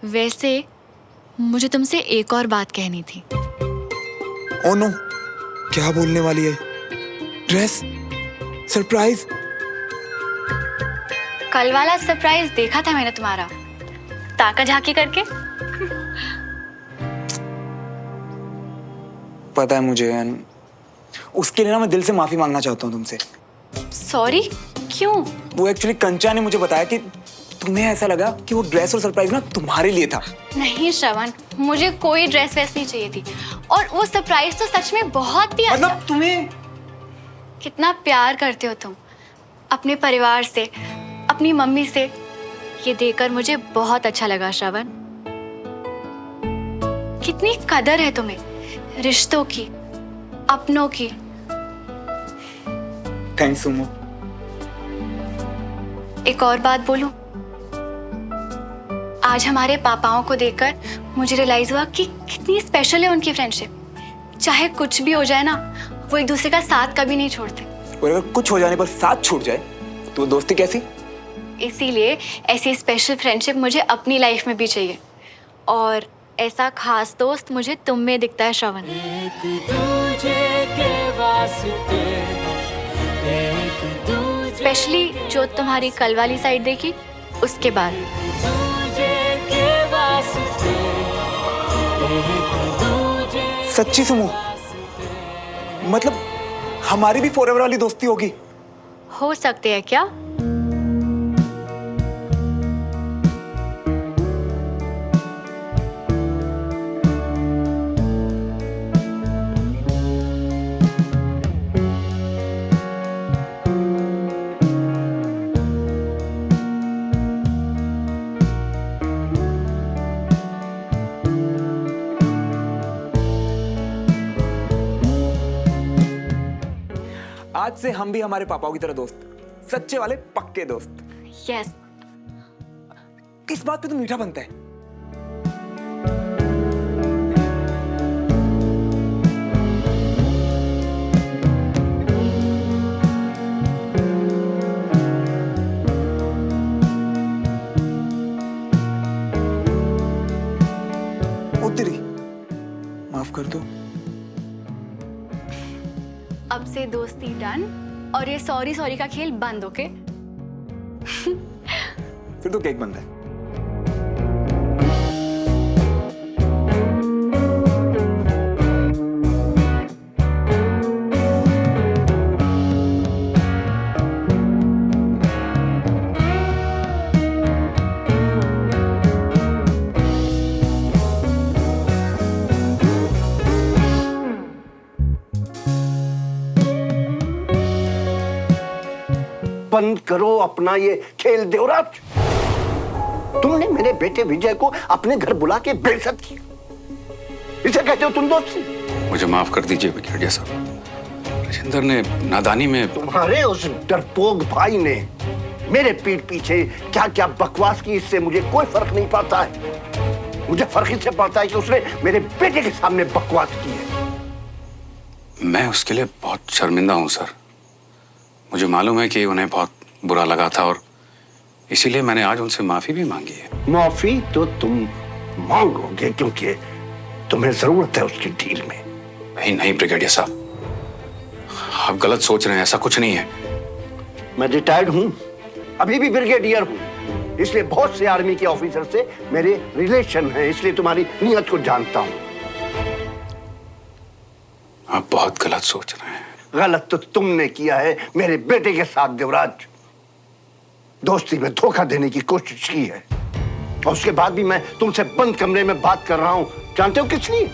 वैसे मुझे तुमसे एक और बात कहनी थी। ओ नो, क्या बोलने वाली है? ड्रेस? सरप्राइज? कल वाला सरप्राइज देखा था मैंने तुम्हारा, ताका झाकी करके। पता है मुझे, उसके लिए ना मैं दिल से माफी मांगना चाहता हूँ तुमसे। सॉरी? क्यों? वो एक्चुअली कंचा ने मुझे बताया कि तुम्हें ऐसा लगा कि वो ड्रेस और सरप्राइज ना तुम्हारे लिए था। नहीं श्रवण, मुझे कोई ड्रेस वैस नहीं चाहिए थी, और वो सरप्राइज तो सच में बहुत ही अच्छा। मतलब तुम्हें कितना प्यार करते हो तुम अपने परिवार से, अपनी मम्मी से। ये देखकर मुझे बहुत अच्छा लगा श्रवण। कितनी कदर है तुम्हें रिश्तों की, अपनों की। Thanks Sumo. एक और बात बोलूं, आज हमारे पापाओं को देखकर मुझे रियलाइज हुआ कि कितनी स्पेशल है उनकी फ्रेंडशिप। चाहे कुछ भी हो जाए ना, वो एक दूसरे का साथ कभी नहीं छोड़ते। और अगर कुछ हो जाने पर साथ छूट जाए तो दोस्ती कैसी? इसीलिए ऐसी स्पेशल फ्रेंडशिप मुझे अपनी लाइफ में भी चाहिए, और ऐसा खास दोस्त मुझे तुम में दिखता है श्रवण। स्पेशली जो तुम्हारी कल वाली साइड देखी उसके बाद। सच्ची सुमो? मतलब हमारी भी फॉरएवर वाली दोस्ती होगी? हो सकते हैं क्या? आज से हम भी हमारे पापाओं की तरह दोस्त, सच्चे वाले पक्के दोस्त। यस। किस बात पे तो मीठा बनता है? ओ तेरी, माफ कर दो। अब से दोस्ती डन, और ये सॉरी सॉरी का खेल बंद। ओके? फिर तो केक बनता है। बंद करो अपना ये खेल देवराज। तुमने मेरे बेटे विजय को अपने घर बुला के बेइज्जत किया। इसे कहते हो तुम दोस्ती? मुझे माफ कर दीजिए ब्रिगेडियर साहब, राजेंद्र ने नादानी में। तुम्हारे उस डरपोक भाई ने मेरे पीठ पीछे क्या क्या बकवास की, इससे मुझे कोई फर्क नहीं पड़ता है। मुझे फर्क इससे पड़ता है कि उसने मेरे बेटे के सामने बकवास की है। मैं उसके लिए बहुत शर्मिंदा हूं सर। मुझे मालूम है कि उन्हें बहुत बुरा लगा था, और इसीलिए मैंने आज उनसे माफी भी मांगी है। माफी तो तुम मांगोगे क्योंकि तुम्हें जरूरत है उसकी डील में। नहीं नहीं ब्रिगेडियर साहब, आप गलत सोच रहे हैं, ऐसा कुछ नहीं है। मैं रिटायर्ड हूं, अभी भी ब्रिगेडियर हूं, इसलिए बहुत से आर्मी के ऑफिसर से मेरे रिलेशन है, इसलिए तुम्हारी नीयत को जानता हूं। आप बहुत गलत सोच रहे हैं। गलत तो तुमने किया है मेरे बेटे के साथ देवराज। दोस्ती में धोखा देने की कोशिश की है, और उसके बाद भी मैं तुमसे बंद कमरे में बात कर रहा हूं। जानते हो किस लिए?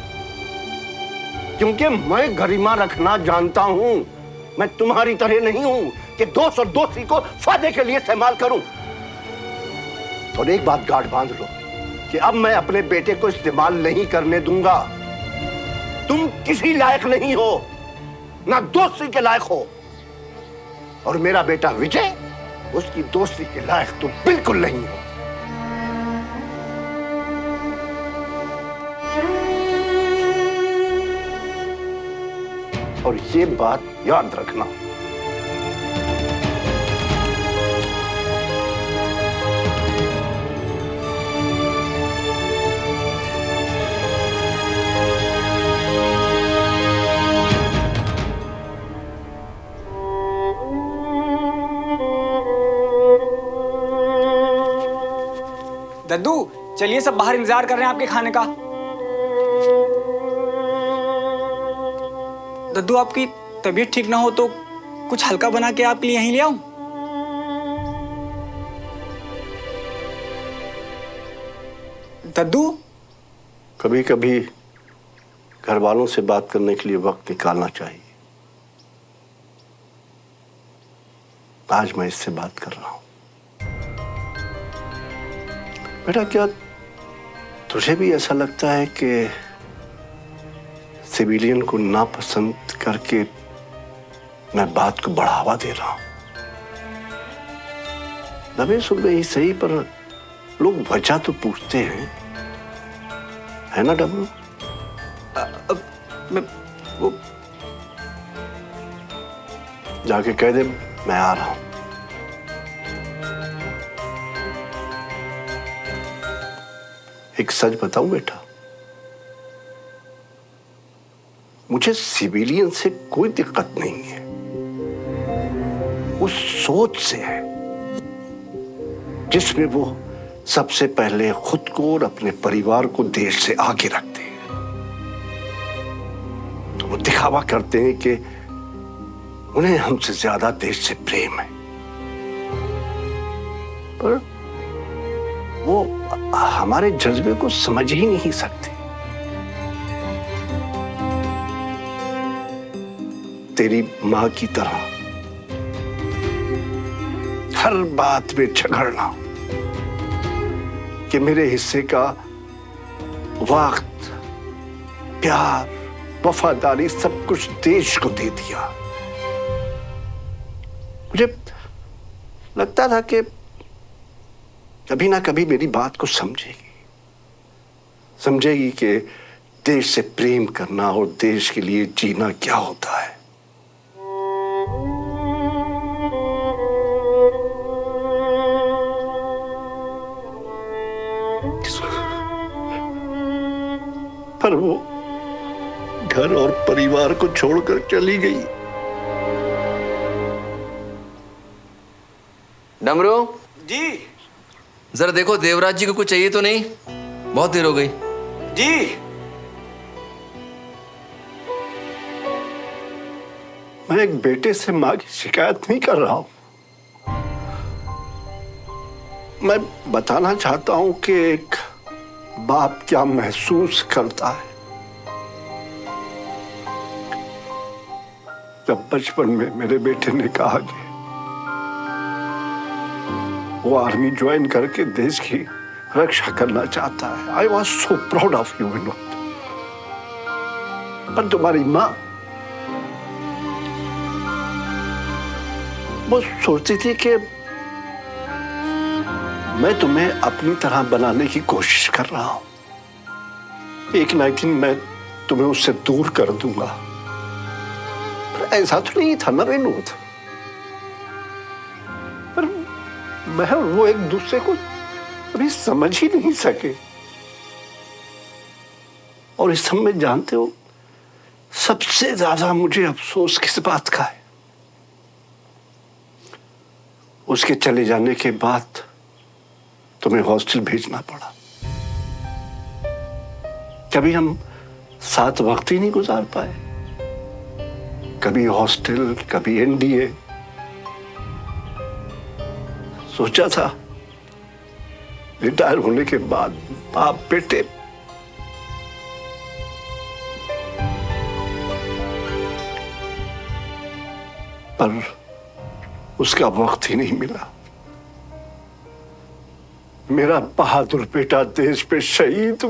क्योंकि मैं गरिमा रखना जानता हूं। मैं तुम्हारी तरह नहीं हूं कि दोस्त और दोस्ती को फायदे के लिए इस्तेमाल करूं। और एक बात गांठ बांध लो कि अब मैं अपने बेटे को इस्तेमाल नहीं करने दूंगा। तुम किसी लायक नहीं हो, ना दोस्ती के लायक हो, और मेरा बेटा विजय उसकी दोस्ती के लायक तो बिल्कुल नहीं हो। और ये बात याद रखना। दद्दू चलिए, सब बाहर इंतजार कर रहे हैं आपके खाने का। दद्दू आपकी तबीयत ठीक ना हो तो कुछ हल्का बना के आपके लिए यहीं ले आऊं? दद्दू कभी कभी घर वालों से बात करने के लिए वक्त निकालना चाहिए। आज मैं इससे बात कर रहा हूं। बेटा, क्या तुझे भी ऐसा लगता है कि सिविलियन को नापसंद करके मैं बात को बढ़ावा दे रहा हूं? दबे सुबह ही सही, पर लोग वजह तो पूछते हैं, है ना डब्लू? वो जाके कह दे मैं आ रहा हूं। एक सच बताऊं बेटा, मुझे सिविलियन से कोई दिक्कत नहीं है, उस सोच से है जिसमें वो सबसे पहले खुद को और अपने परिवार को देश से आगे रखते हैं। तो वो दिखावा करते हैं कि उन्हें हमसे ज्यादा देश से प्रेम है, पर वो हमारे जज्बे को समझ ही नहीं सकते। तेरी मां की तरह हर बात में झगड़ना कि मेरे हिस्से का वक्त, प्यार, वफादारी सब कुछ देश को दे दिया। मुझे लगता था कि कभी ना कभी मेरी बात को समझेगी कि देश से प्रेम करना और देश के लिए जीना क्या होता है। पर वो घर और परिवार को छोड़कर चली गई। डमरू जी जरा देखो देवराज जी को कुछ चाहिए तो नहीं, बहुत देर हो गई। जी मैं एक बेटे से मां की शिकायत नहीं कर रहा हूं। मैं बताना चाहता हूं कि एक बाप क्या महसूस करता है जब बचपन में मेरे बेटे ने कहा कि वो आर्मी ज्वाइन करके देश की रक्षा करना चाहता है। I was so proud of you Vinod. पर तुम्हारी मां वो सोचती थी कि मैं तुम्हें अपनी तरह बनाने की कोशिश कर रहा हूं, एक ना एक दिन मैं तुम्हें उससे दूर कर दूंगा। पर ऐसा तो नहीं था ना विनोद। पर मैं और वो एक दूसरे को अभी समझ ही नहीं सके। और इस सब में जानते हो सबसे ज्यादा मुझे अफसोस किस बात का है? उसके चले जाने के बाद तुम्हें हॉस्टल भेजना पड़ा। कभी हम साथ वक्त ही नहीं गुजार पाए, कभी हॉस्टल, कभी एनडीए। सोचा था रिटायर होने के बाद बाप बेटे पर उसका वक्त ही नहीं मिला। मेरा बहादुर बेटा देश पे शहीद।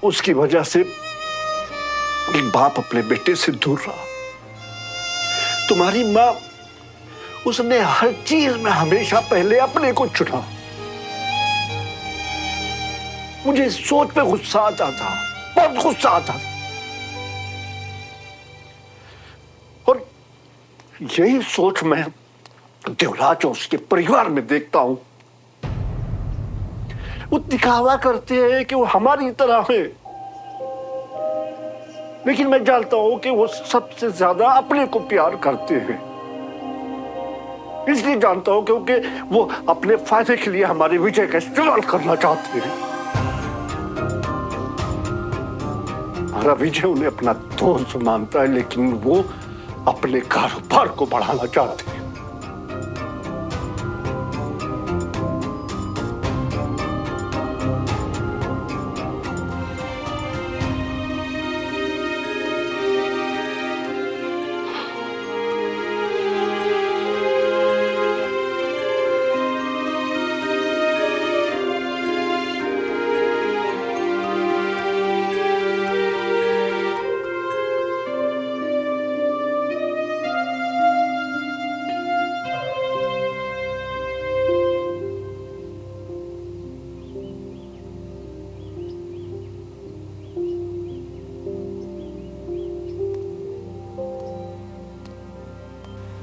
उसकी वजह से एक बाप अपने बेटे से दूर रहा। तुम्हारी मां, उसने हर चीज में हमेशा पहले अपने को चुना। मुझे इस सोच पे गुस्सा आता था, बहुत गुस्सा आता था। और यही सोच मैं देवराज और उसके परिवार में देखता हूं। वो दिखावा करते हैं कि वो हमारी तरह है, लेकिन मैं जानता हूं कि वो सबसे ज्यादा अपने को प्यार करते हैं। इसलिए जानता हूं क्योंकि वो अपने फायदे के लिए हमारे विजय का इस्तेमाल करना चाहते हैं। हमारा विजय उन्हें अपना दोस्त मानता है, लेकिन वो अपने कारोबार को बढ़ाना चाहते हैं।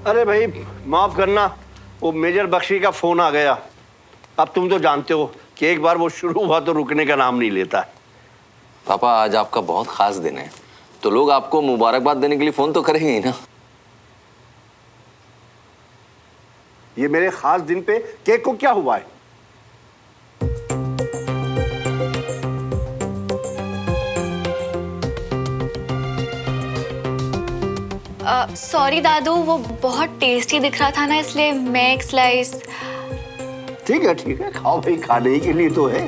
अरे भाई माफ करना, वो मेजर बख्शी का फोन आ गया। अब तुम तो जानते हो कि एक बार वो शुरू हुआ तो रुकने का नाम नहीं लेता। पापा आज आपका बहुत खास दिन है, तो लोग आपको मुबारकबाद देने के लिए फोन तो करेंगे ही ना। ये मेरे खास दिन पे केक को क्या हुआ है? सॉरी दादू, वो बहुत टेस्टी दिख रहा था ना, इसलिए मैं एक स्लाइस। ठीक है, खाओ भाई, खाने ही के लिए तो है।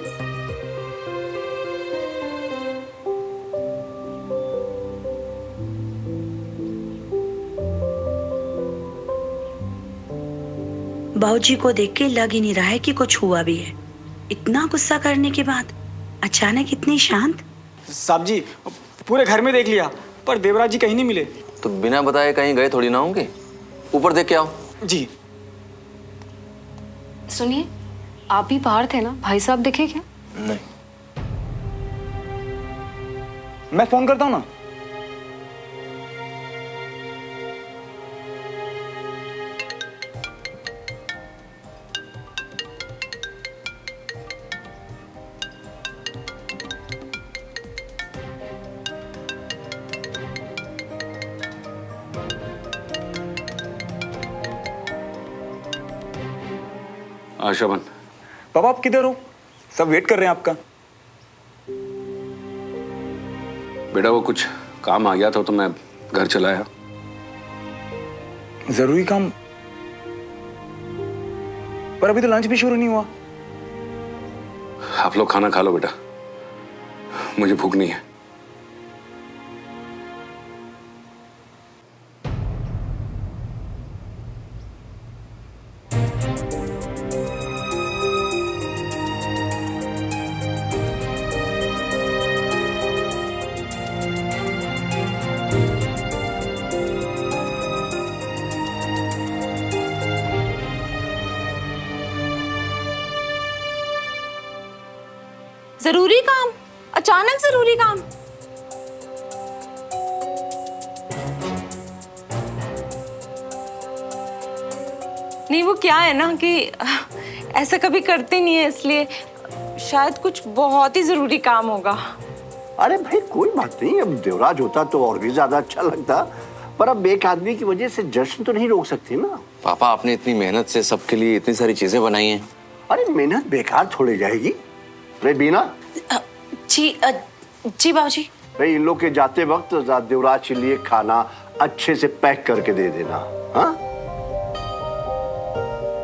बाबूजी को देख के लग ही नहीं रहा है कि कुछ हुआ भी है। इतना गुस्सा करने के बाद अचानक इतनी शांत। साहब जी, पूरे घर में देख लिया पर देवराज जी कहीं नहीं मिले। तो बिना बताए कहीं गए थोड़ी ना होंगे। ऊपर देख के आओ। जी। सुनिए, आप भी बाहर थे ना, भाई साहब दिखे क्या? नहीं। मैं फोन करता हूँ ना। आशाबन, पापा आप किधर हो? सब वेट कर रहे हैं आपका। बेटा वो कुछ काम आ गया था तो मैं घर चला आया। जरूरी काम? पर अभी तो लंच भी शुरू नहीं हुआ। आप लोग खाना खा लो बेटा, मुझे भूख नहीं है। जरूरी काम? अचानक जरूरी काम? नहीं, वो क्या है ना कि ऐसा कभी करते नहीं है, इसलिए शायद कुछ बहुत ही जरूरी काम होगा। अरे भाई कोई बात नहीं, अब देवराज होता तो और भी ज्यादा अच्छा लगता, पर अब एक आदमी की वजह से जश्न तो नहीं रोक सकते ना। पापा आपने इतनी मेहनत से सबके लिए इतनी सारी चीजें बनाई हैं। अरे मेहनत बेकार थोड़ी जाएगी। रे बीना। जी बाबूजी। भाई इन लोग के जाते वक्त देवराज के लिए खाना अच्छे से पैक करके दे देना। हाँ,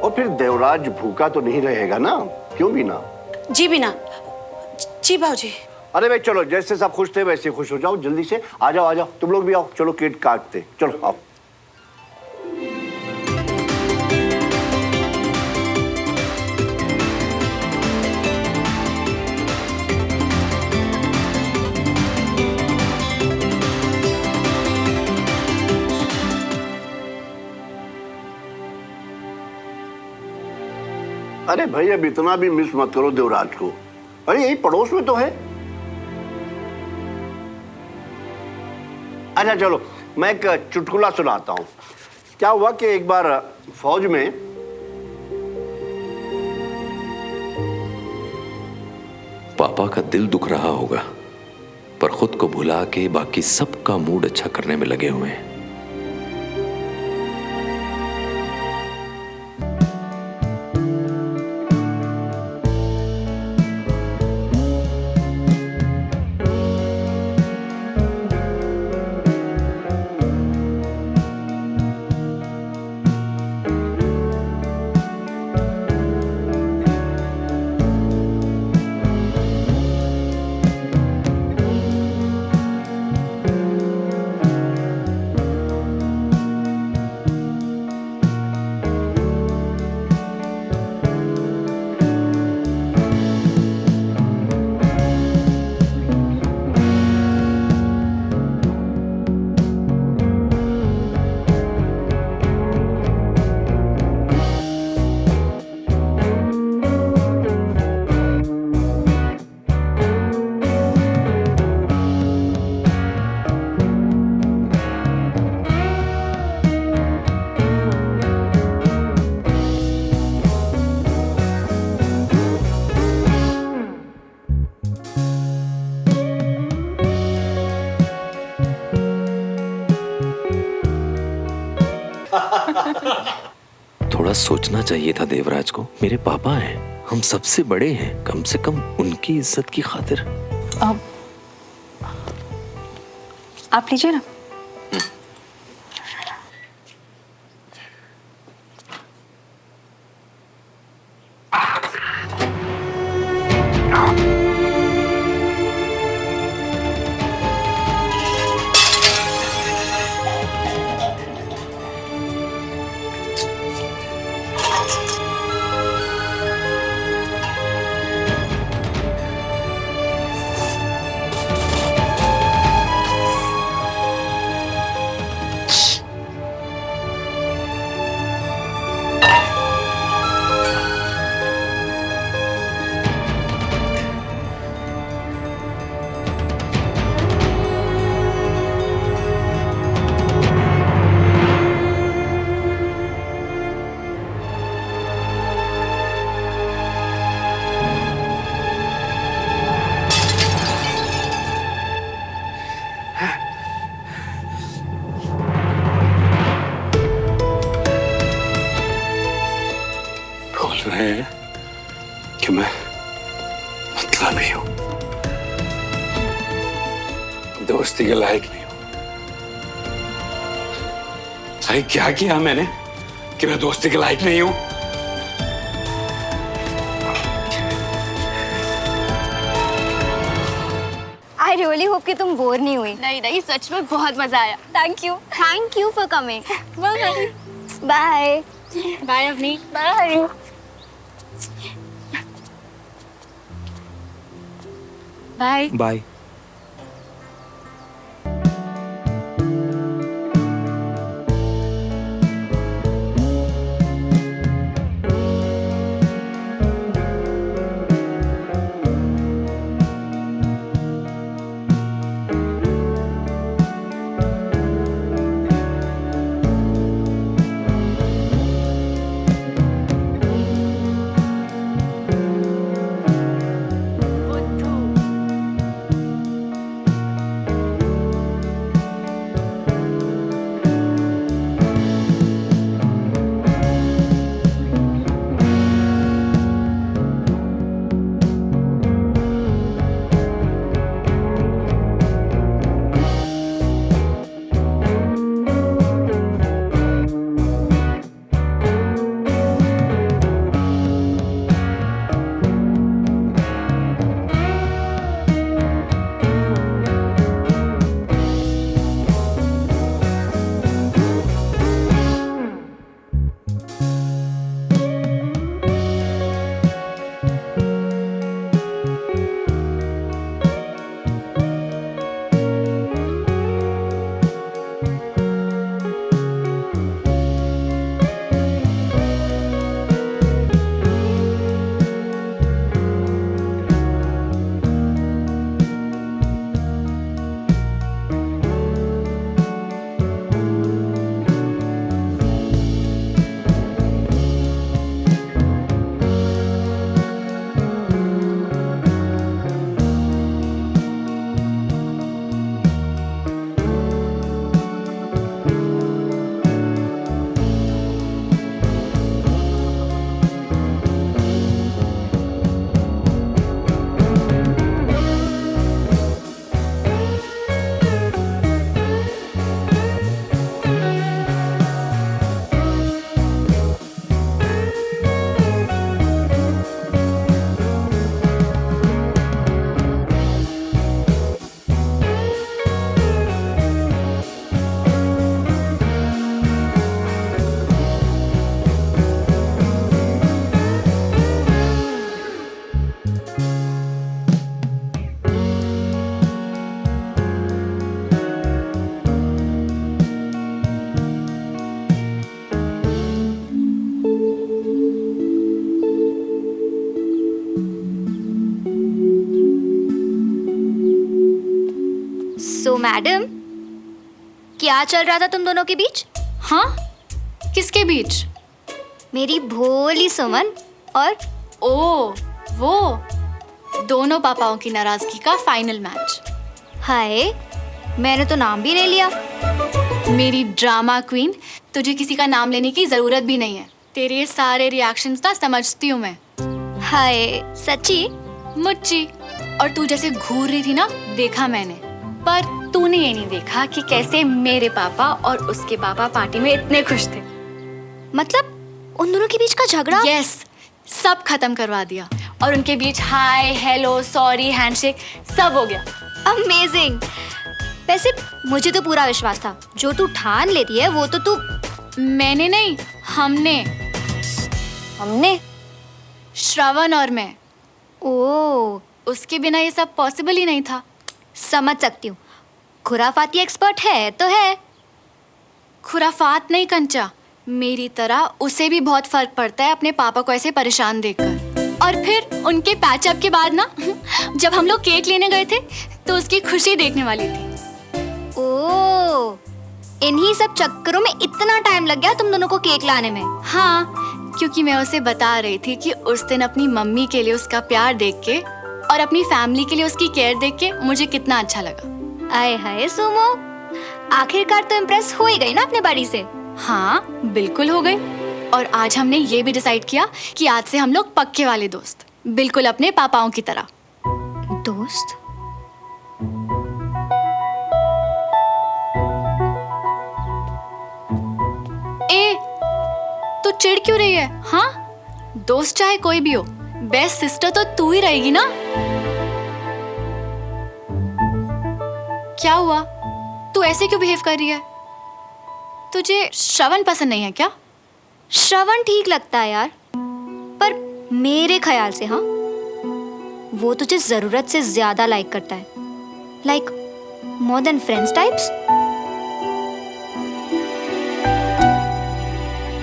और फिर देवराज भूखा तो नहीं रहेगा ना, क्यों बीना? जी बिना। जी बाबूजी। अरे भाई चलो, जैसे सब खुश थे वैसे खुश हो जाओ। जल्दी से आ जाओ, तुम लोग भी आओ। चलो केक काटते, चलो आओ। अरे भाई अब इतना भी मिस मत करो देवराज को। अरे यही पड़ोस में तो है। अच्छा चलो, मैं एक चुटकुला सुनाता हूं। क्या हुआ कि एक बार फौज में पापा का दिल दुख रहा होगा, पर खुद को भुला के बाकी सबका मूड अच्छा करने में लगे हुए हैं। थोड़ा सोचना चाहिए था देवराज को। मेरे पापा हैं, हम सबसे बड़े हैं, कम से कम उनकी इज्जत की खातिर। आप लीजिए ना। बोल रहे हैं कि मैं मतलबी हूं, दोस्ती के लायक नहीं हूं। भाई क्या किया मैंने कि मैं दोस्ती के लायक नहीं हूं? आई रियली होप कि तुम बोर नहीं हुई। नहीं नहीं, सच में बहुत मजा आया। Thank you for coming. Bye bye Avni. Bye. Bye bye. तो मैडम, क्या चल रहा था तुम दोनों के बीच? हाँ, किसके बीच? मेरी भोली सुमन और वो दोनों पापाओं की नाराजगी का फाइनल मैच। हाय, मैंने तो नाम भी ले लिया। मेरी ड्रामा क्वीन, तुझे किसी का नाम लेने की जरूरत भी नहीं है। तेरे ये सारे रिएक्शंस ना समझती हूँ मैं। हाय सच्ची? मुच्ची। और तू जैसे घूर रही थी ना, देखा मैंने। पर तूने ये नहीं देखा कि कैसे मेरे पापा और उसके पापा पार्टी में इतने खुश थे। मतलब उन दोनों के बीच का झगड़ा? यस, सब खत्म करवा दिया और उनके बीच हाय, हेलो, सॉरी, हैंडशेक सब हो गया। अमेजिंग। वैसे मुझे तो पूरा विश्वास था, जो तू ठान लेती है वो तो तू। मैंने नहीं, हमने। हमने? श्रवण और मैं। ओ, उसके बिना ये सब पॉसिबल ही नहीं था। समझ सकती हूँ, खुराफाती एक्सपर्ट है तो है। खुराफात नहीं कंचा, मेरी तरह उसे भी बहुत फर्क पड़ता है अपने पापा को ऐसे परेशान देखकर। और फिर उनके पैचअप के बाद ना, जब हम लोग केक लेने गए थे तो उसकी खुशी देखने वाली थी। ओ, इन्हीं सब चक्करों में इतना टाइम लग गया तुम दोनों को केक लाने में? हाँ, क्योंकि मैं उसे बता रही थी कि उस दिन अपनी मम्मी के लिए उसका प्यार देख के और अपनी फैमिली के लिए उसकी केयर देख के मुझे कितना अच्छा लगा। आए हाय सुमो, आखिरकार तो इम्प्रेस हो ही गई ना अपने बड़ी से। हाँ, बिल्कुल हो गई। और आज हमने ये भी डिसाइड किया कि आज से हम लोग पक्के वाले दोस्त, बिल्कुल अपने पापाओं की तरह। दोस्त? तो चिढ़ क्यों रही है? हाँ, दोस्त चाहे कोई भी हो, बेस्ट सिस्टर तो तू ही रहेगी ना। क्या हुआ? तू ऐसे क्यों बिहेव कर रही है? तुझे श्रवण पसंद नहीं है क्या? श्रवण ठीक लगता है यार, पर मेरे ख्याल से हाँ, वो तुझे जरूरत से ज्यादा लाइक करता है। Like more than friends types.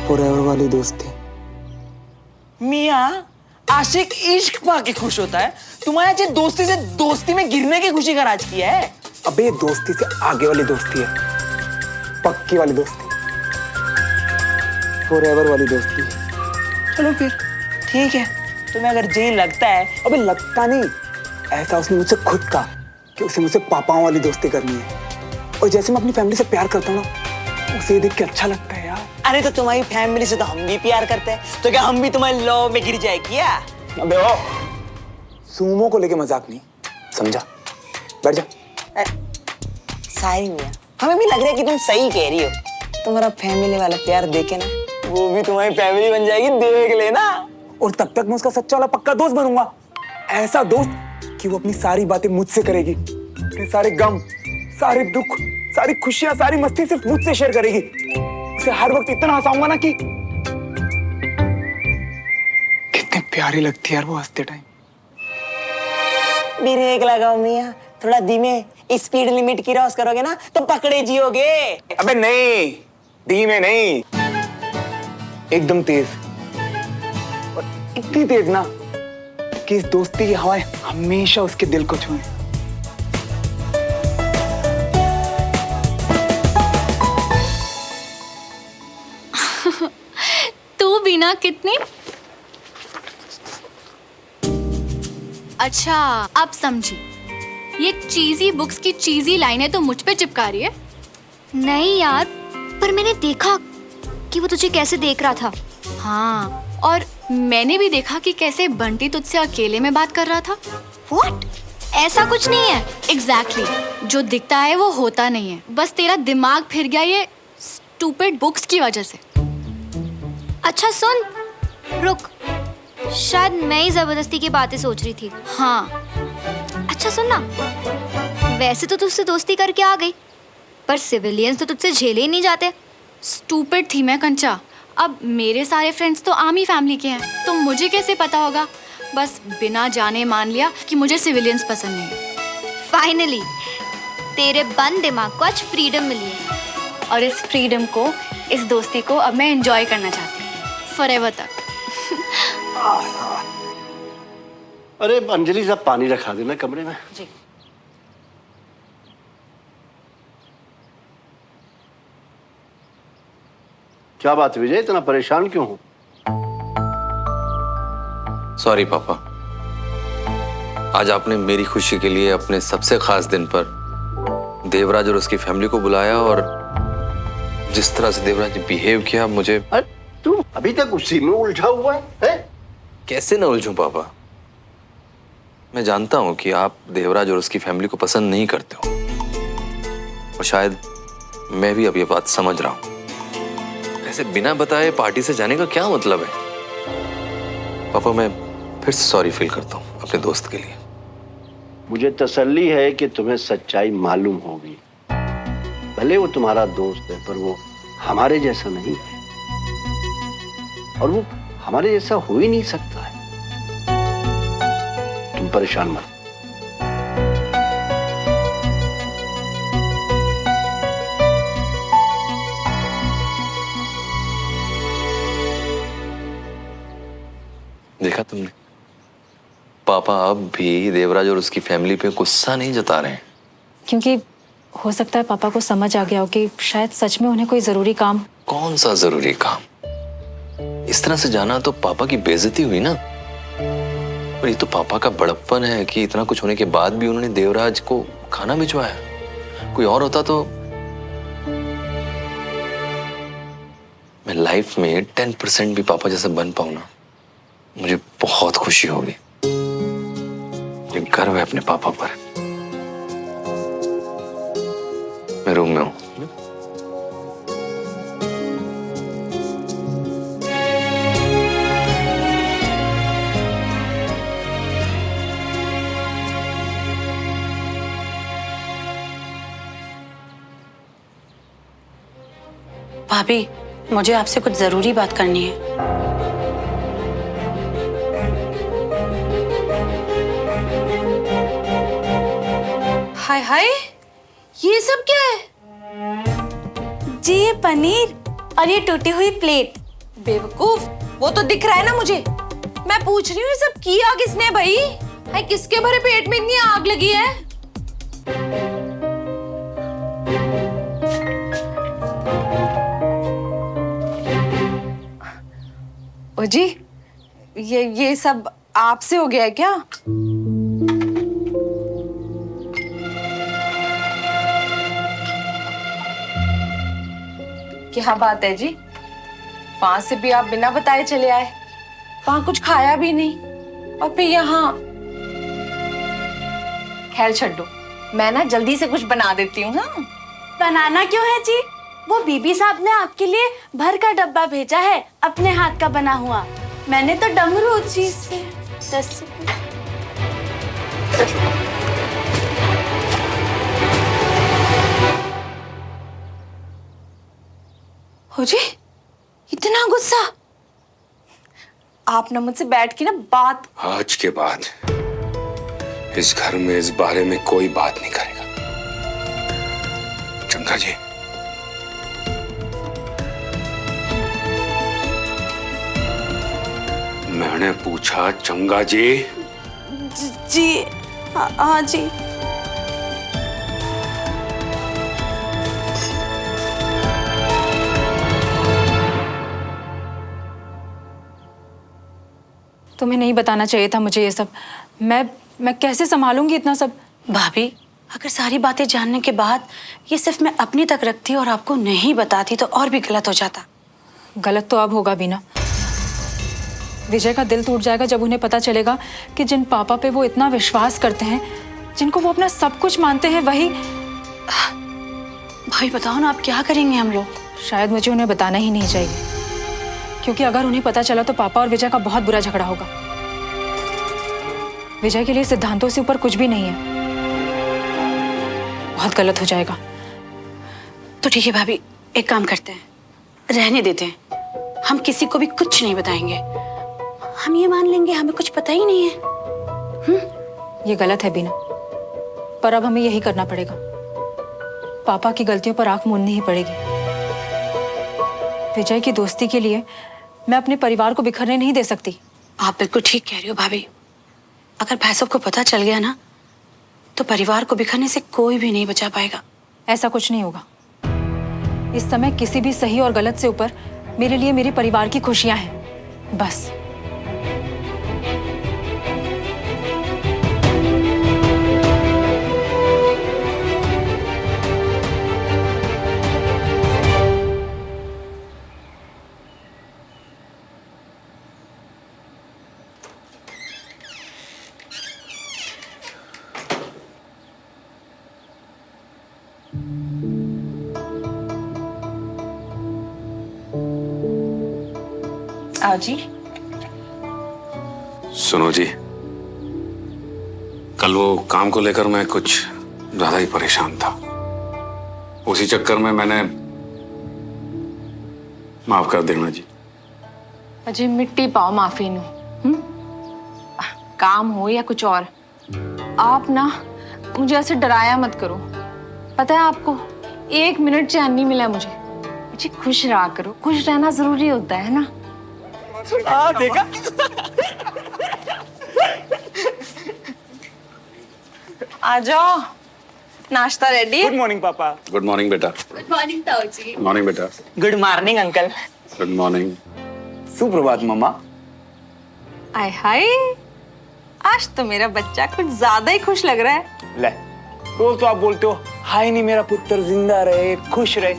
Forever वाली दोस्ती। मियाँ, आशिक इश्क पाके खुश होता है, तुम्हारे दोस्ती से दोस्ती में गिरने की खुशी का राज किया है। अबे दोस्ती से आगे वाली दोस्ती है, पक्की वाली दोस्ती, फॉरएवर वाली दोस्ती। चलो फिर ठीक है, तुम्हें अगर जे लगता है। अबे लगता नहीं, ऐसा उसने मुझसे खुद कहा कि उसे मुझसे पापाओं वाली दोस्ती करनी है। और जैसे मैं अपनी फैमिली से प्यार करता हूँ ना, उसे देख के अच्छा लगता है यार। अरे तो तुम्हारी फैमिली से तो हम भी प्यार करते हैं, तो क्या हम भी तुम्हारे लव में गिर जाए क्या? अबे ओ, सुमो को लेके मजाक नहीं, समझा? बैठ जा। सारी मियाँ, हमें भी लग रहा है कि तुम सही कह रही हो। तुम्हारा फैमिली वाला प्यार देखे ना, वो भी तुम्हारी फैमिली बन जाएगी, देख लेना। और तब तक मैं उसका सच्चा वाला पक्का दोस्त बनूंगा। ऐसा दोस्त कि वो अपनी सारी बातें मुझसे करेगी, अपने सारे गम, सारे दुख, सारी खुशियां, सारी मस्ती सिर्फ मुझसे शेयर करेगी। उसे हर वक्त इतना हंसाऊंगा ना कि कितनी प्यारी लगती है यार वो हंसते टाइम। ब्रेक लगाओ मियाँ, थोड़ा धीमे। स्पीड लिमिट की क्रॉस करोगे ना तो पकड़े जियोगे। अबे नहीं, धीमे नहीं, एकदम तेज। और इतनी तेज ना कि इस दोस्ती की हवाएं हमेशा उसके दिल को छुएं। तू बिना कितनी। अच्छा, अब समझी। ये चीजी बुक्स की चीजी लाइनें तो मुझ पे चिपका रही है। नहीं यार, पर मैंने देखा कि वो तुझे कैसे देख रहा था। हाँ, और मैंने भी देखा कि कैसे बंटी तुझसे अकेले में बात कर रहा था। What? ऐसा कुछ नहीं है। Exactly. जो दिखता है वो होता नहीं है, बस तेरा दिमाग फिर गया ये स्टूपिड बुक्स की वजह से। अच्छा सुन, रुक, शायद मैं ही जबरदस्ती की बातें सोच रही थी। हाँ। अच्छा सुन ना, वैसे तो तुझसे दोस्ती करके आ गई, पर सिविलियंस तो तुझसे झेले ही नहीं जाते। स्टूपिड थी मैं कंचा। अब मेरे सारे फ्रेंड्स तो आर्मी फैमिली के हैं, तो मुझे कैसे पता होगा? बस बिना जाने मान लिया कि मुझे सिविलियंस पसंद नहीं। फाइनली तेरे बंद दिमाग को आज फ्रीडम मिली है, और इस फ्रीडम को, इस दोस्ती को अब मैं एंजॉय करना चाहती हूँ, फॉरएवर तक। अरे अंजलि, जब पानी रखा देना कमरे में। जी। क्या बात विजय, इतना परेशान क्यों हो? सॉरी पापा, आज आपने मेरी खुशी के लिए अपने सबसे खास दिन पर देवराज और उसकी फैमिली को बुलाया और जिस तरह से देवराज ने बिहेव किया, मुझे अरे तू अभी तक उसी में उलझा हुआ है? कैसे न उलझूं पापा। मैं जानता हूं कि आप देवराज और उसकी फैमिली को पसंद नहीं करते हो, और शायद मैं भी अब ये बात समझ रहा हूं। ऐसे बिना बताए पार्टी से जाने का क्या मतलब है? पापा मैं फिर से सॉरी फील करता हूं अपने दोस्त के लिए। मुझे तसल्ली है कि तुम्हें सच्चाई मालूम होगी। भले वो तुम्हारा दोस्त है, पर वो हमारे जैसा नहीं है, और वो हमारे जैसा हो ही नहीं सकता है। तुम परेशान मत। देखा तुमने, पापा अब भी देवराज और उसकी फैमिली पे गुस्सा नहीं जता रहे हैं। क्योंकि हो सकता है पापा को समझ आ गया हो कि शायद सच में उन्हें कोई जरूरी काम। कौन सा जरूरी काम? इस तरह से जाना तो पापा की बेइज्जती हुई ना। और ये तो पापा का बड़प्पन है कि इतना कुछ होने के बाद भी उन्होंने देवराज को खाना भिजवाया। कोई और होता तो मैं लाइफ में 10% भी पापा जैसा बन पाऊं ना, मुझे बहुत खुशी होगी। मुझे गर्व है अपने पापा पर। मैं रूम में हूं। भाभी, मुझे आपसे कुछ जरूरी बात करनी है। हाय हाय, ये सब क्या है? जी ये पनीर और ये टूटी हुई प्लेट। बेवकूफ, वो तो दिख रहा है ना मुझे। मैं पूछ रही हूँ ये सब किया किसने भाई? हाय, किसके भरे पेट में इतनी आग लगी है? ओ जी, ये सब आपसे हो गया है क्या? क्या बात है जी, वहां से भी आप बिना बताए चले आए, वहां कुछ खाया भी नहीं, और फिर यहाँ। खैर छोड़ो, मैं ना जल्दी से कुछ बना देती हूँ। हाँ, बनाना क्यों है जी? वो बीबी साहब ने आपके लिए भर का डब्बा भेजा है, अपने हाथ का बना हुआ। मैंने तो डमरू जी से 10 हो जी, इतना गुस्सा? आप ना मुझसे बैठ के ना बात। आज के बाद इस घर में इस बारे में कोई बात नहीं करेगा। चंगा जी, मैंने पूछा चंगा जी। जी हाँ जी। तुम्हें नहीं बताना चाहिए था मुझे ये सब। मैं कैसे संभालूंगी इतना सब? भाभी, अगर सारी बातें जानने के बाद ये सिर्फ मैं अपनी तक रखती और आपको नहीं बताती तो और भी गलत हो जाता। गलत तो अब होगा भी ना। विजय का दिल टूट जाएगा जब उन्हें पता चलेगा कि जिन पापा पे वो इतना विश्वास करते हैं, जिनको वो अपना सब कुछ मानते हैं, वही। भाई बताओ ना, आप क्या करेंगे हम लोग? शायद मुझे उन्हें बताना ही नहीं चाहिए, क्योंकि अगर उन्हें पता चला तो पापा और विजय का बहुत बुरा झगड़ा होगा। विजय के लिए सिद्धांतों से ऊपर कुछ भी नहीं है। बहुत गलत हो जाएगा। तो ठीक है भाभी, एक काम करते हैं, रहने देते हैं। हम किसी को भी कुछ नहीं बताएंगे। हम ये मान लेंगे हमें कुछ पता ही नहीं है। ये गलत है बीना, पर अब हमें यही करना पड़ेगा। पापा की गलतियों पर आंख मूंदनी ही पड़ेगी। विजय की दोस्ती के लिए मैं अपने परिवार को बिखरने नहीं दे सकती। आप बिल्कुल ठीक कह रही हो भाभी। अगर भाई साहब को पता चल गया ना, तो परिवार को बिखरने से कोई भी नहीं बचा पाएगा। ऐसा कुछ नहीं होगा। इस समय किसी भी सही और गलत से ऊपर मेरे लिए मेरे परिवार की खुशियां हैं, बस। आओ जी। सुनो जी, कल वो काम को लेकर मैं कुछ ज्यादा ही परेशान था। उसी चक्कर में मैंने, माफ कर देना जी। अजी मिट्टी पाओ माफी नु। काम हो या कुछ और, आप ना मुझे ऐसे डराया मत करो। पता है आपको, 1 मिनट चैन नहीं मिला मुझे। मुझे खुश रहा करो, खुश रहना जरूरी होता है ना। देखा। आ जाओ, नाश्ता रेडी है। गुड मॉर्निंग पापा। गुड मॉर्निंग बेटा। गुड मॉर्निंग ताऊ जी। मॉर्निंग बेटा। Good morning uncle. Good morning. सुप्रभात मम्मा। आय हाय, आज तो मेरा बच्चा कुछ ज्यादा ही खुश लग रहा है। ले, रोज तो आप बोलते हो हाय नहीं मेरा पुत्र जिंदा रहे, खुश रहे,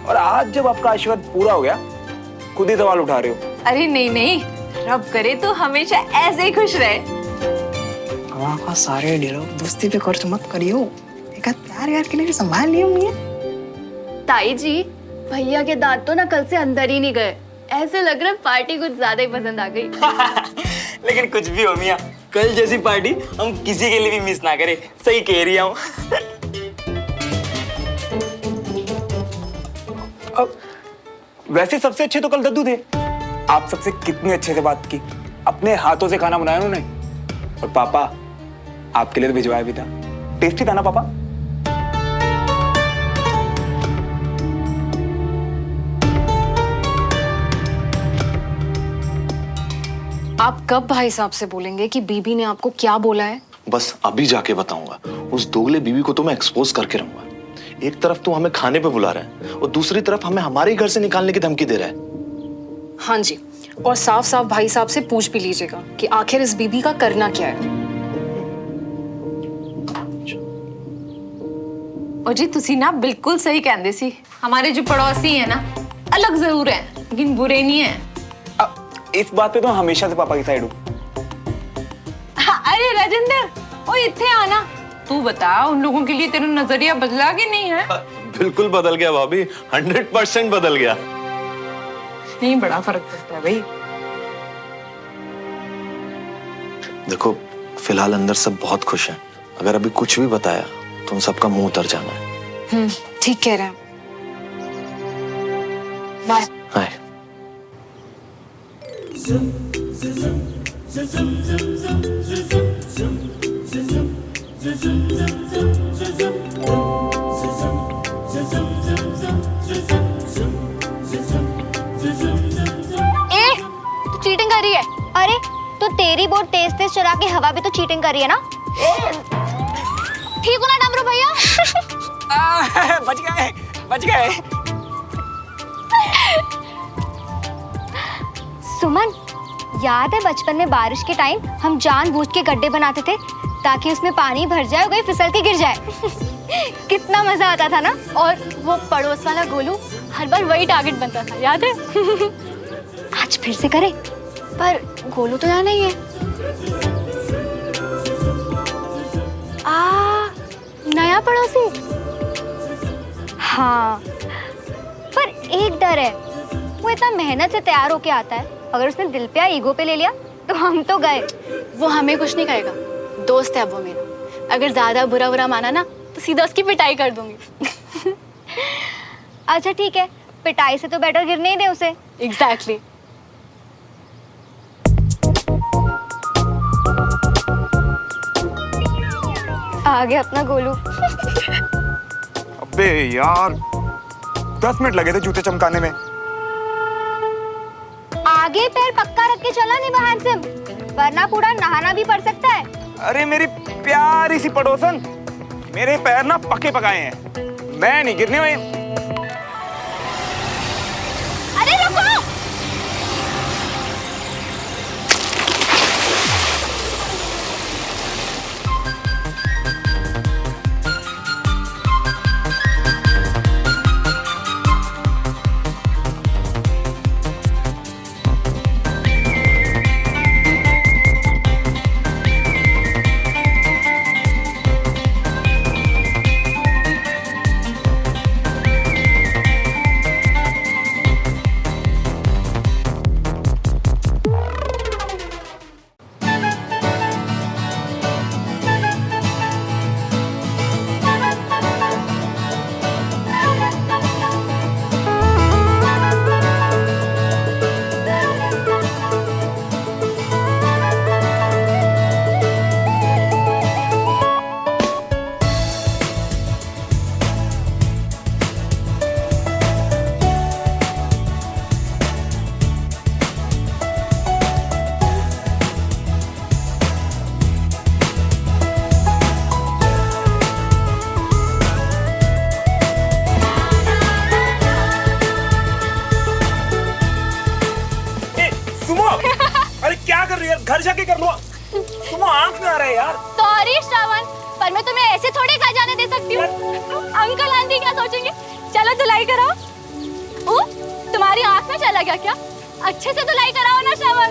और आज जब आपका आशीर्वाद पूरा हो गया खुद ही सवाल उठा रहे हो। अरे नहीं नहीं, रब करे तो हमेशा ऐसे ही खुश रहे। का सारे ढेरों दोस्ती पे खर्च मत करियो। देखा प्यार यार के लिए संभाल लियो मैं। ताई जी, भैया के दांत तो ना कल से अंदर ही नहीं गए। ऐसे लग रहा है पार्टी कुछ ज्यादा ही पसंद आ गई। लेकिन कुछ भी हो मियां, कल जैसी पार्टी हम किसी के लिए भी मिस ना करें। सही कह रही हूँ। वैसे सबसे अच्छे तो कल दद्दू थे। आप सबसे कितने अच्छे से बात की, अपने हाथों से खाना बनाया उन्होंने। और पापा, आपके लिए तो भिजवाया भी था। टेस्टी था ना पापा? आप कब भाई साहब से बोलेंगे कि बीबी ने आपको क्या बोला है? बस अभी जाके बताऊंगा। उस दोगले बीवी को तो मैं एक्सपोज करके रहूंगा। एक तरफ तो हमें खाने पे बुला रहा है और दूसरी तरफ हमें हमारे ही घर से निकालने की धमकी दे रहा है। हाँ जी, और साफ साफ भाई साहब से पूछ भी लीजिएगा कि आखिर इस बीबी का करना क्या है। ओ जी, तुसी ना बिल्कुल सही कहंदे सी। हमारे जो पड़ोसी है ना, अलग जरूर है लेकिन बुरे नहीं है। इस बात पे तो हमेशा से पापा की साइड हूँ। अरे राजेंद्र, ओ इत्थे आना। तू बता, उन लोगों के लिए तेरा नजरिया बदला कि नहीं है? बिल्कुल बदल गया भाभी, 100% बदल गया। नहीं, बड़ा फर्क पड़ता है भाई। देखो, फिलहाल अंदर सब बहुत खुश हैं। अगर अभी कुछ भी बताया तो उन सबका मुंह उतर जाना है। ठीक कह रहे हैं। बाय। हाय। तू चीटिंग कर रही है। अरे तो तेरी बोट तेज तेज चला के हवा भी तो चीटिंग कर रही है ना। ठीक हो ना डमरू भैया? बच गए, बच गए। सुमन, याद है बचपन में बारिश के टाइम हम जानबूझ के गड्ढे बनाते थे ताकि उसमें पानी भर जाए और कोई फिसल के गिर जाए। कितना मजा आता था ना। और वो पड़ोस वाला गोलू हर बार वही टारगेट बनता था, याद है? आज फिर से करें। पर गोलू तो यहाँ नहीं है। नया पड़ोसी। हाँ, पर एक डर है। वो इतना मेहनत से तैयार होके आता है, अगर उसने दिल पे या ईगो पे ले लिया तो हम तो गए। वो हमें कुछ नहीं कहेगा, दोस्त है वो मेरा। अगर ज्यादा बुरा बुरा माना ना तो सीधा उसकी पिटाई कर दूंगी। अच्छा ठीक है, पिटाई से तो बेटर गिरने ही दे उसे। एग्जैक्टली। आ गया अपना गोलू। अबे यार, 10 मिनट लगे थे जूते चमकाने में। आगे पैर पक्का रख के चला नहीं बाहर से, वरना पूरा नहाना भी पड़ सकता है। अरे मेरी प्यारी सी पड़ोसन, मेरे पैर ना पके पकाए हैं। मैं नहीं गिरने वाली। अरे रुको। सुमो अरे क्या कर रही है? घर जाके कर लो। सुमो आंख में आ रहा है यार। सॉरी श्रावण, पर मैं तुम्हें ऐसे थोड़ी घर जाने दे सकती हूँ। अंकल आंटी क्या सोचेंगे? चलो धुलाई कराओ। ओ, तुम्हारी आंख में चला गया क्या? अच्छे से धुलाई कराओ ना श्रावण।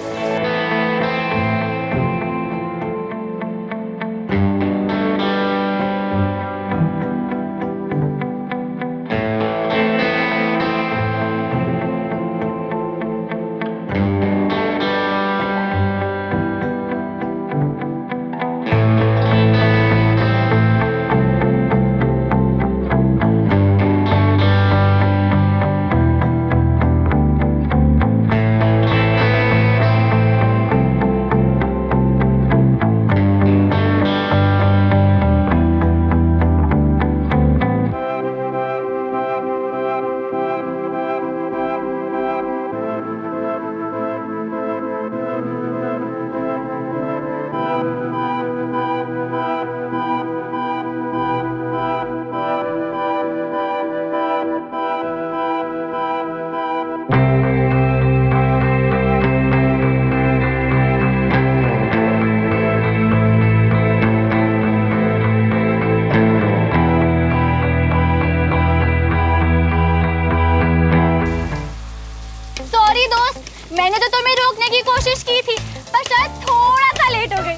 मैंने तो तुम्हें रोकने की कोशिश की थी, पर शायद थोड़ा सा लेट हो गई।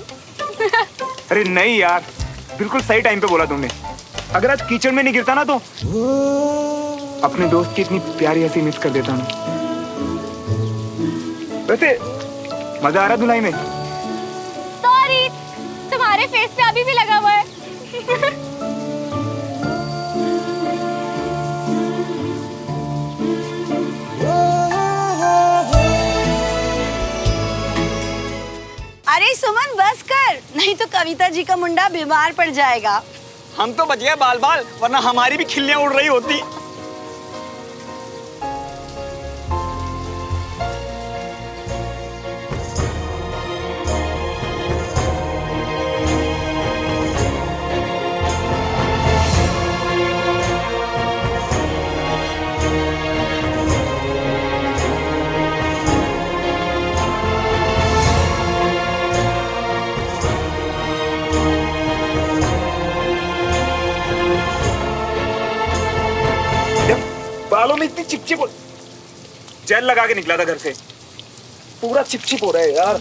अरे नहीं यार, बिल्कुल सही टाइम पे बोला तुमने। अगर आज कीचड़ में नहीं गिरता ना तो अपने दोस्त की इतनी प्यारी हंसी मिस कर देता ना। वैसे मजा आ रहा धुलाई में? सॉरी, तुम्हारे फेस पे अभी भी लगा हुआ है। अरे सुमन बस कर, नहीं तो कविता जी का मुंडा बीमार पड़ जाएगा। हम तो बच गए बाल बाल, वरना हमारी भी खिल्लियां उड़ रही होती। बालों में इतनी चिपचिप जेल लगा के निकला था घर से, पूरा चिपचिप हो रहा है यार।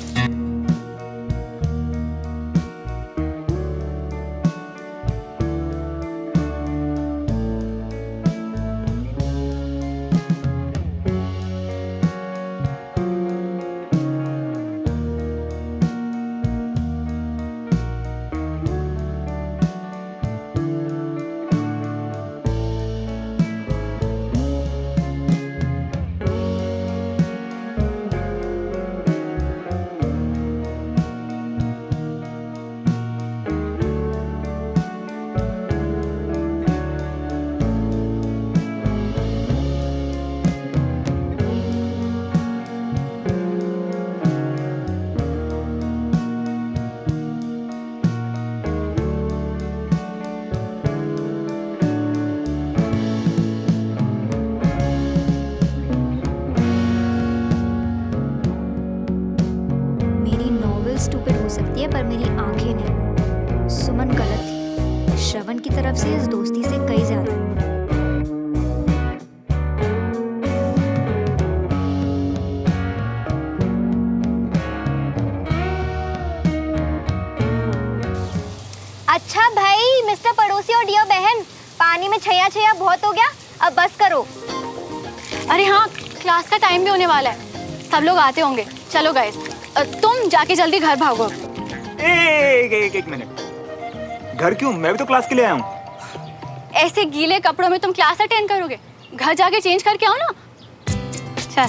स्टूपिड हो सकती है पर मेरी आंखें नहीं। सुमन गलत थी, श्रवण की तरफ से इस दोस्ती से कई ज्यादा है। अच्छा भाई मिस्टर पड़ोसी और डियर बहन, पानी में छैया छैया बहुत हो गया, अब बस करो। अरे हाँ, क्लास का टाइम भी होने वाला है, सब लोग आते होंगे। चलो गाइस, तुम जाके जल्दी घर भागो। एक मिनट, घर क्यों? मैं भी तो क्लास के लिए आया हूँ। ऐसे गीले कपड़ों में तुम क्लास अटेंड करोगे? घर जाके चेंज करके आओ ना। चल।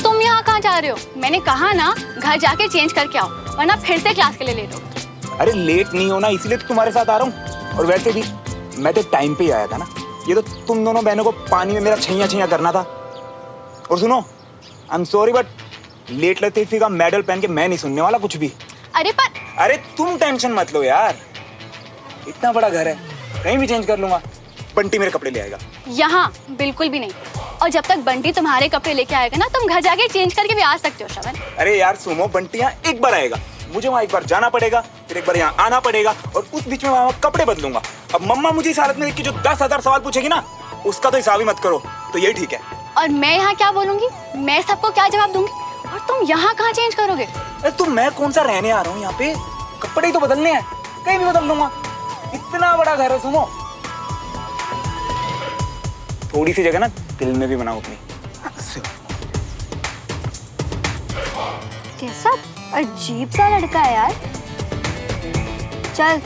तुम यहाँ कहाँ जा रहे हो? मैंने कहा ना घर जाके चेंज करके आओ, वरना फिर से क्लास के लिए लेट हो। अरे लेट नहीं होना इसीलिए तो तुम्हारे साथ आ रहा हूँ। और वैसे भी मैं तो टाइम पे ही आया था ना, ये तो तुम दोनों बहनों को पानी में मेरा छैया छैया करना था। और सुनो, I am sorry but late लतीफी का मेडल पहन के मैं नहीं सुनने वाला कुछ भी। अरे तुम टेंशन मत लो यार, इतना बड़ा घर है, कहीं भी चेंज कर लूंगा। बंटी मेरे कपड़े ले आएगा। यहाँ बिल्कुल भी नहीं। और जब तक बंटी तुम्हारे कपड़े लेके आएगा ना, तुम घर जाके चेंज करके भी आ सकते हो श्रवण। अरे यार सुमो, बंटी यहाँ एक बार आएगा, मुझे वहाँ एक बार जाना पड़ेगा, फिर एक बार यहाँ आना पड़ेगा, और उस बीच में वहाँ कपड़े बदलूंगा। अब मम्मा मुझे इस हालत में देख के जो 10,000 सवाल पूछेगी ना, उसका तो हिसाब ही मत करो। तो यही ठीक है। और मैं यहाँ क्या बोलूंगी, मैं सबको क्या जवाब दूंगी, और तुम यहाँ कहाँ चेंज करोगे? अरे तो मैं कौन सा रहने आ रहा हूँ यहाँ पे, कपड़े ही तो बदलने हैं, कहीं भी बदल दूंगा। इतना बड़ा घर है सुमो, थोड़ी सी जगह ना दिल में भी बनाओ अपनी। कैसा अजीब सा लड़का है यार। चल